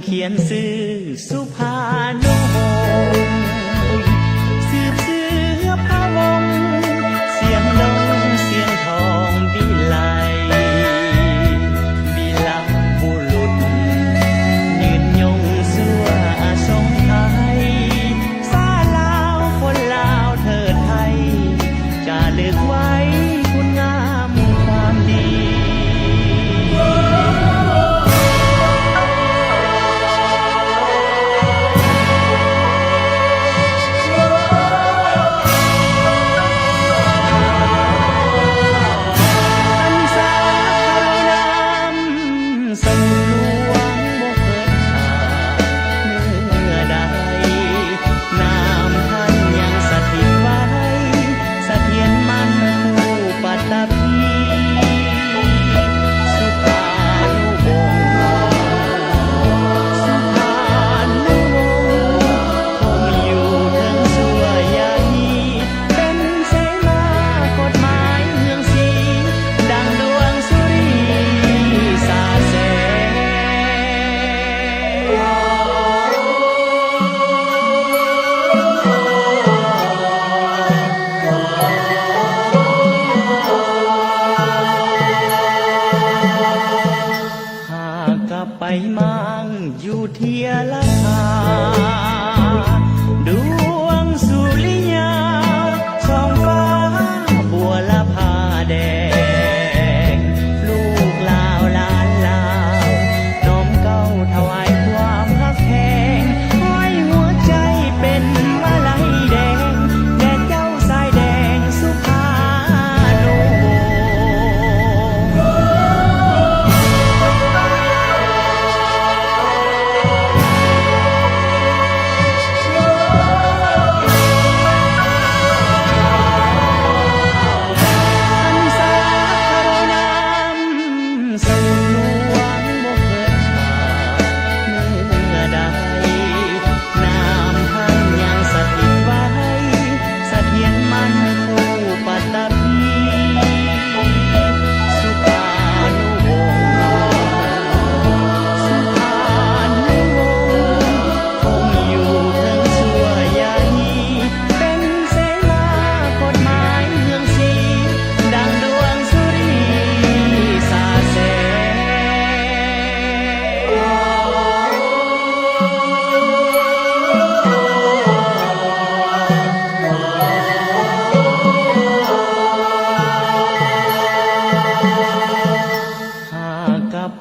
เขียนชื่อสุภานุวงศ์สืบเสือพระวงศ์เสียงดงเสียงทองบิไลบิลาบุรุษยืนยงสั่วทรงไทยสาลาวคนลาวเถิดไทยจะเลือกไว้คุณงามความดี ไปมั่งอยู่เทียละคาดวงสุริยาช่องฟ้าบัวละพาแดงลูกลาวลานลาวน้อมเก้าถวายความฮักแพงห้อยหัวใจเป็นมาลัยแดงแด่เจ้าสายแดงสุภานุวงศ์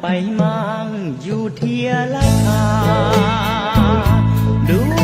ไปมั่งอยู่เทียละคาดู